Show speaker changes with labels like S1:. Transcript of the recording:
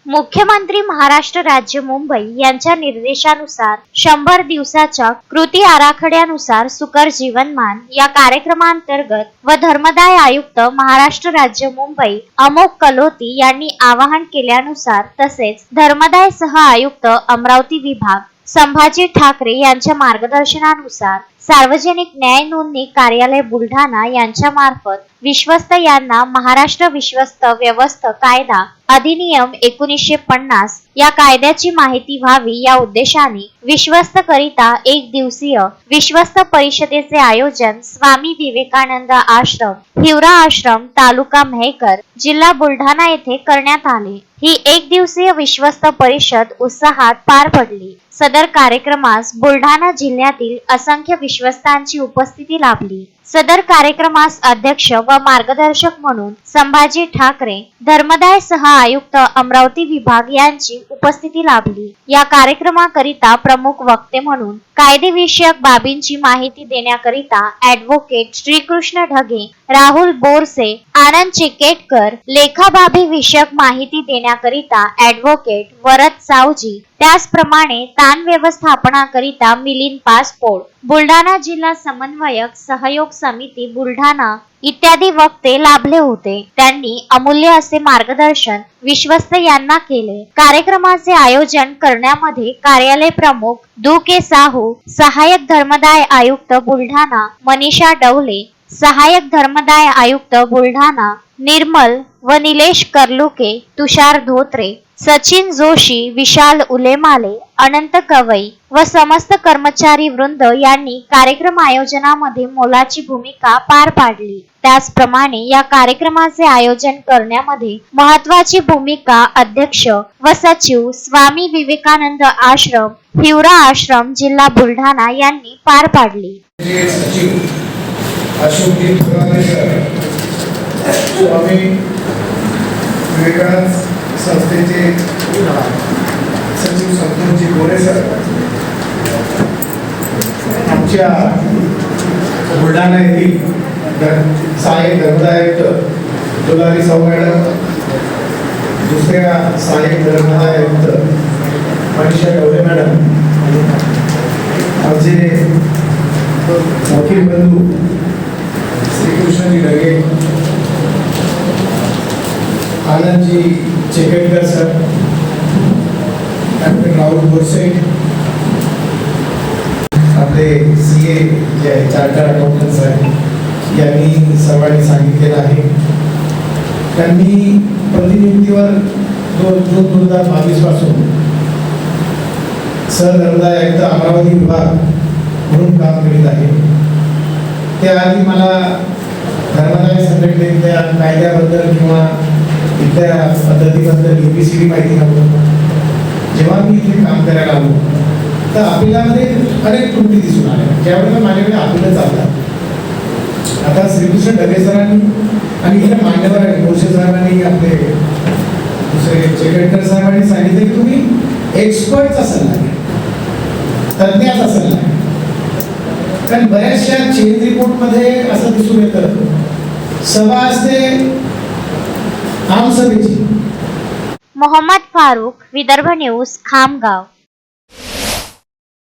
S1: मुख्यमंत्री महाराष्ट्र राज्य मुंबई यांच्या निर्देशानुसार 100 दिवसाच्या कृती आराखड्यानुसार सुकर जीवनमान या कार्यक्रमांतर्गत व धर्मदाय आयुक्त महाराष्ट्र राज्य मुंबई अमोक कलोती यांनी आवाहन केल्यानुसार तसेच धर्मदाय सह आयुक्त अमरावती विभाग संभाजी ठाकरे यांच्या मार्गदर्शनानुसार सार्वजनिक न्याय नोंदणी कार्यालय बुलढाणा यांच्या मार्फत विश्वस्त यांना महाराष्ट्र विश्वस्त व्यवस्थ कायदा अधिनियम 1950 या कायद्याची माहिती व्हावी या उद्देशाने विश्वस्त करिता एक दिवसीय विश्वस्त परिषदेचे आयोजन स्वामी विवेकानंद आश्रम हिवरा आश्रम तालुका मेहकर जिल्हा बुलढाणा येथे करण्यात आले। ही एक दिवसीय विश्वस्त परिषद उत्साहात पार पडली। सदर कार्यक्रमास बुलढाणा जिल्ह्यातील असंख्य विश्वस्तांची उपस्थिती लाभली। सदर कार्यक्रमास अध्यक्ष व मार्गदर्शक म्हणून संभाजी ठाकरे धर्मदाय सह आयुक्त अमरावती विभाग यांची उपस्थिती लाभली। या कार्यक्रमाकरिता प्रमुख वक्ते म्हणून कायदेविषयक बाबींची माहिती देण्याकरिता ॲडव्होकेट श्रीकृष्ण ढगे, राहुल बोरसे, आनंद चिकेटकर, लेखाबाबी विषयक माहिती देण्याकरिता ॲडव्होकेट वरद सावजी, त्याचप्रमाणे ताण व्यवस्थापनाकरिता मिलिंद पासपोर्ट, बुलढाणा जिल्हा समन्वयक सहयोग समिती बुलढाणा इत्यादी वक्ते लाभले होते। त्यांनी अमूल्य असे मार्गदर्शन विश्वस्त यांना केले। कार्यक्रमाचे आयोजन करण्यामध्ये कार्यालय प्रमुख दु के साहू, सहाय्यक धर्मदाय आयुक्त बुलढाणा मनीषा डवले, सहाय्यक धर्मदाय आयुक्त बुलढाणा निर्मल व निलेश कर्लुके, तुषार धोत्रे, सचिन जोशी, विशाल उलेमाले, अनंत कवई व समस्त कर्मचारी वृंद यांनी कार्यक्रम आयोजनामध्ये मोलाची भूमिका पार पाडली। त्याचप्रमाणे या कार्यक्रमाचे आयोजन करण्यामध्ये महत्त्वाची भूमिका अध्यक्ष व सचिव स्वामी विवेकानंद आश्रम हिवरा आश्रम जिल्हा बुलढाणा यांनी पार पाडली।
S2: स्वामी विवेकानंद संस्थेचे सचिव संतोषजी गोरे सर, आमच्या बुलढाणा येथील सहाय्यक धर्मदाय आयुक्त दुलारी साहू मॅडम, दुसऱ्या सहाय्यक धर्मदाय आयुक्त मनीषा डवले मॅडम, आमचे वकील बंधू श्रीकृष्णजी ढगे, आनंदजी चिकेटकर सर, डॉक्टर राहुल बोरसे, आपले CA जे चार्टर्ड अकाउंटंट्स आहेत यांनी सर्वांनी सांगितलेलं आहे। त्यांनी प्रतिनियुक्तीवर 2 जून 2022 पासून सहधर्मदाय आयुक्त अमरावती विभाग म्हणून काम करीत आहे। त्याआधी मला धर्मदाय संघटनेतल्या कायद्याबद्दल किंवा इथल्या पद्धतीबद्दल ABCD माहिती नव्हतं। जेव्हा मी इथे काम करायला आलो तर अपिलामध्ये अनेक त्रुटी दिसून आल्या, ज्यावेळेला माझ्याकडे अपिलं चालतात। आता श्रीकृष्ण ढगे सरांनी आणि इथे मान्यवर आहे बोरसे साहेबांनी, आपले दुसरे चिकेटकर साहेबांनी सांगितले की तुम्ही एक्सपर्टचा सल्ला घ्या, तज्ञाचा सल्ला घ्या। कारण बऱ्याचशा चेंज रिपोर्टमध्ये असं दिसून येतं सभा असते आमसभेची।
S1: मोहम्मद फारूक, विदर्भ न्यूज, खामगाव।